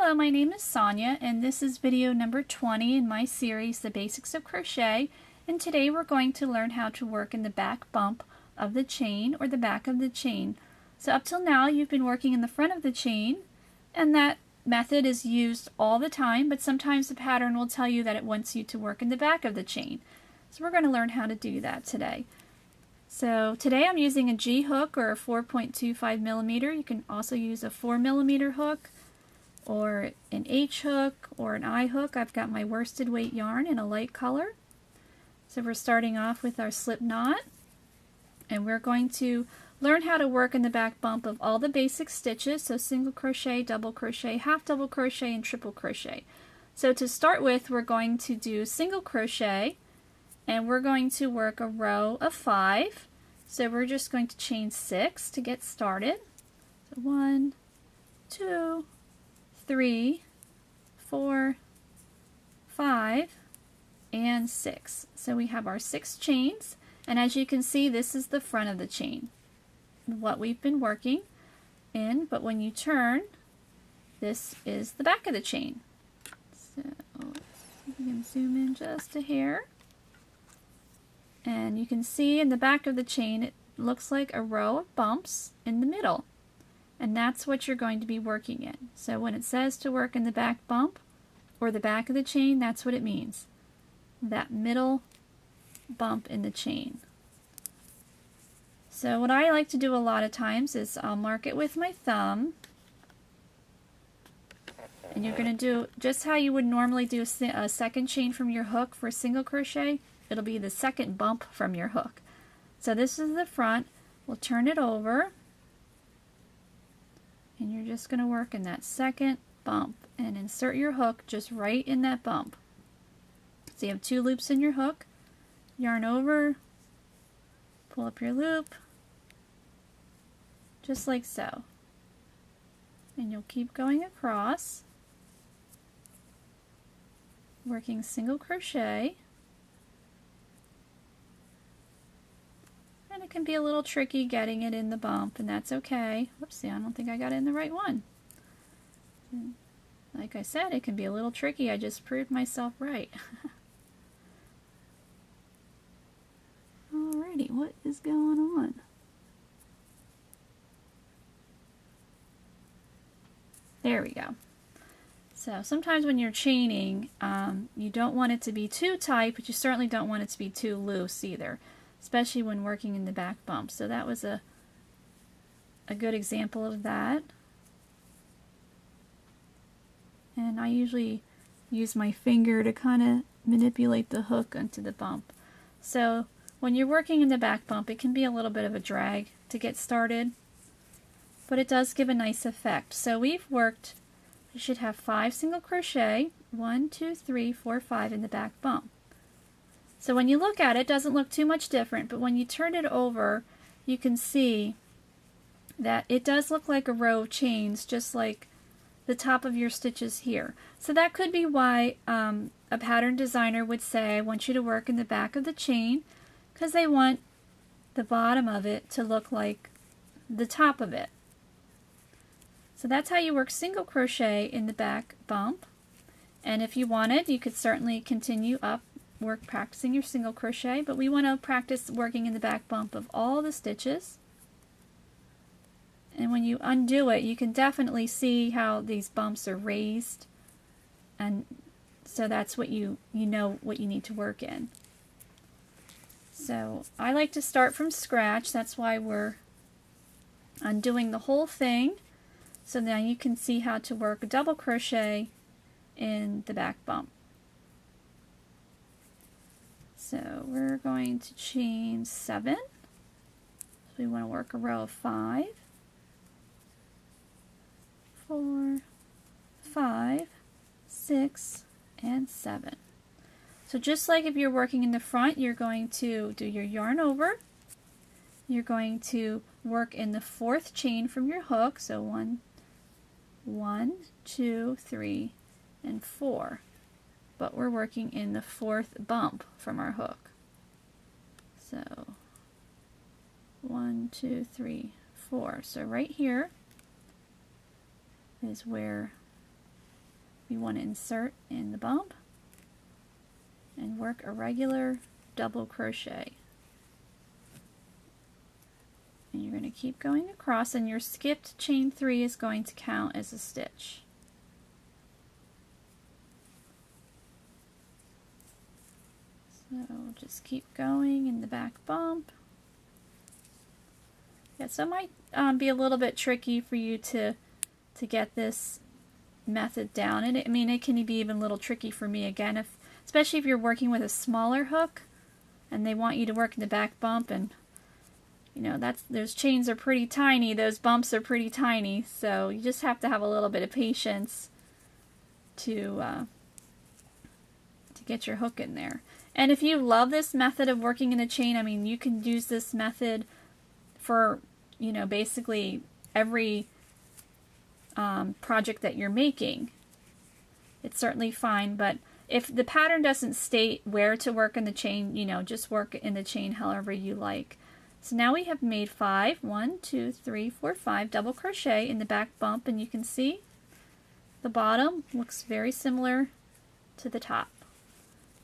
Hello, my name is Sonia, and this is video number 20 in my series, The Basics of Crochet. And today we're going to learn how to work in the back bump of the chain or the back of the chain. So up till now you've been working in the front of the chain, and that method is used all the time, but sometimes the pattern will tell you that it wants you to work in the back of the chain. So we're going to learn how to do that today. So today I'm using a G hook or a 4.25 millimeter. You can also use a 4 millimeter hook, or an H hook, or an I hook. I've got my worsted weight yarn in a light color. So we're starting off with our slip knot, and we're going to learn how to work in the back bump of all the basic stitches, so single crochet, double crochet, half double crochet, and triple crochet. So to start with, we're going to do single crochet, and we're going to work a row of 5. So we're just going to chain 6 to get started. So 1, 2, 3, 4, 5, and 6. So we have our 6 chains, and as you can see, this is the front of the chain, what we've been working in, but when you turn, this is the back of the chain. So let's see if we can zoom in just a hair. And you can see in the back of the chain, it looks like a row of bumps in the middle. And that's what you're going to be working in. So when it says to work in the back bump or the back of the chain, that's what it means. That middle bump in the chain. So what I like to do a lot of times is I'll mark it with my thumb. And you're going to do just how you would normally do a second chain from your hook for a single crochet. It'll be the second bump from your hook. So this is the front. We'll turn it over. And you're just going to work in that second bump and insert your hook just right in that bump. So you have 2 loops in your hook, yarn over, pull up your loop, just like so. And you'll keep going across, working single crochet. And it can be a little tricky getting it in the bump, and that's okay. Whoopsie, I don't think I got it in the right one. And like I said, it can be a little tricky. I just proved myself right. Alrighty, what is going on? There we go. So sometimes when you're chaining, you don't want it to be too tight, but you certainly don't want it to be too loose either, especially when working in the back bump. So that was a good example of that. And I usually use my finger to kind of manipulate the hook onto the bump. So when you're working in the back bump, it can be a little bit of a drag to get started, but it does give a nice effect. So we've worked, you should have 5 single crochet, 1, 2, 3, 4, 5 in the back bump. So when you look at it, it doesn't look too much different, but when you turn it over, you can see that it does look like a row of chains, just like the top of your stitches here. So that could be why a pattern designer would say, I want you to work in the back of the chain, because they want the bottom of it to look like the top of it. So that's how you work single crochet in the back bump. And if you wanted, you could certainly continue up, work practicing your single crochet, but we want to practice working in the back bump of all the stitches. And when you undo it, you can definitely see how these bumps are raised, and so that's what you know what you need to work in. So I like to start from scratch. That's why we're undoing the whole thing, so now you can see how to work a double crochet in the back bump. So we're going to chain 7. So we want to work a row of 5, 4, 5, 6, and 7. So just like if you're working in the front, you're going to do your yarn over. You're going to work in the 4th chain from your hook. So 1, 2, 3, and 4. But we're working in the 4th bump from our hook. So 1, 2, 3, 4. So right here is where you want to insert in the bump and work a regular double crochet. And you're going to keep going across, and your skipped chain 3 is going to count as a stitch. So just keep going in the back bump. Yeah, so it might be a little bit tricky for you to get this method down, and I mean it can be even a little tricky for me again, especially if you're working with a smaller hook and they want you to work in the back bump, and you know those chains are pretty tiny, those bumps are pretty tiny, so you just have to have a little bit of patience to get your hook in there. And if you love this method of working in a chain, I mean you can use this method for, you know, basically every project that you're making. It's certainly fine, but if the pattern doesn't state where to work in the chain, you know, just work in the chain however you like. So now we have made 5, 1, 2, 3, 4, 5 double crochet in the back bump, and you can see the bottom looks very similar to the top.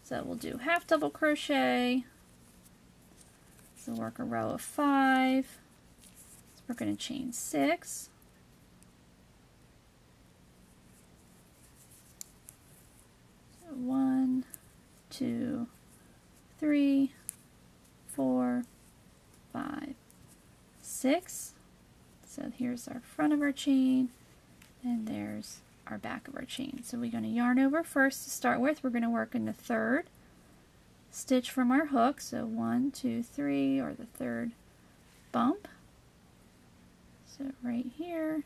So we'll do half double crochet. So work a row of 5. So we're going to chain 6. So 1, 2, 3, 4, 5, 6. So here's our front of our chain, and there's our back of our chain. So we're going to yarn over first to start with. We're going to work in the 3rd stitch from our hook, so 1, 2, 3, or the 3rd bump. So right here,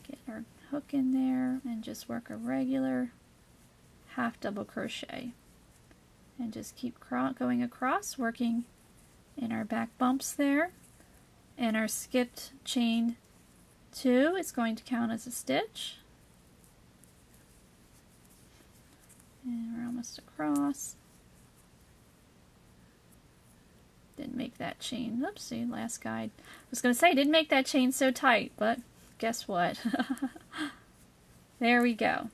get our hook in there and just work a regular half double crochet, and just keep going across, working in our back bumps there. And our skipped chain 2 is going to count as a stitch, and we're almost across. Didn't make that chain, oopsie, last guide. I was going to say, didn't make that chain so tight, but guess what? There we go.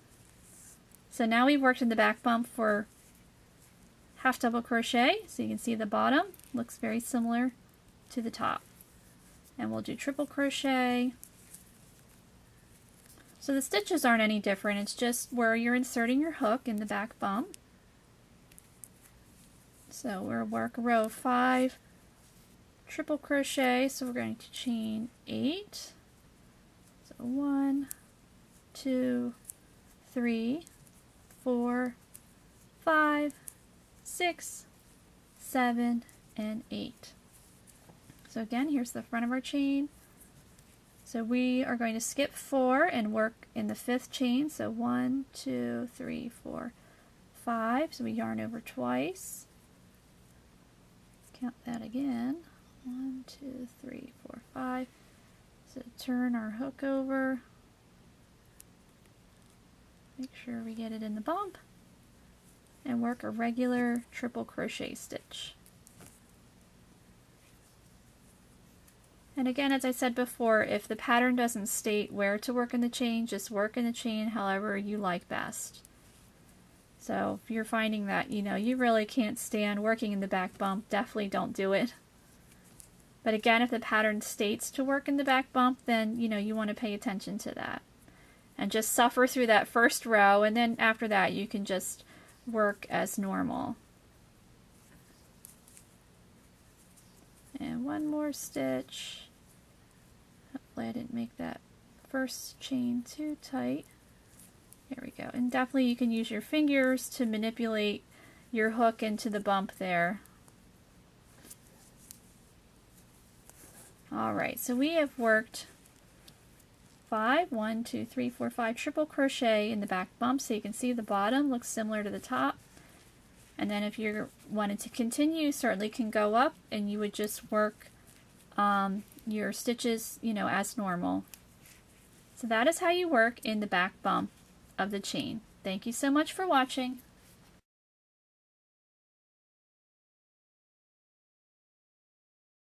So now we've worked in the back bump for half double crochet, so you can see the bottom looks very similar to the top. And we'll do triple crochet. So the stitches aren't any different, it's just where you're inserting your hook in the back bump. So we'll work a row of 5 triple crochet, so we're going to chain 8. So 1, 2, 3, 4, 5, 6, 7, and 8. So again, here's the front of our chain. So we are going to skip 4 and work in the 5th chain. So 1, 2, 3, 4, 5. So we yarn over twice. Count that again. 1, 2, 3, 4, 5. So turn our hook over. Make sure we get it in the bump. And work a regular triple crochet stitch. And again, as I said before, if the pattern doesn't state where to work in the chain, just work in the chain however you like best. So if you're finding that, you know, you really can't stand working in the back bump, definitely don't do it. But again, if the pattern states to work in the back bump, then, you know, you want to pay attention to that. And just suffer through that first row, and then after that you can just work as normal. And one more stitch. Hopefully I didn't make that first chain too tight. There we go. And definitely you can use your fingers to manipulate your hook into the bump there. Alright, so we have worked 5, 1, 2, 3, 4, 5 triple crochet in the back bump, so you can see the bottom looks similar to the top. And then if you wanted to continue, you certainly can go up and you would just work your stitches, you know, as normal. So that is how you work in the back bump of the chain. Thank you so much for watching.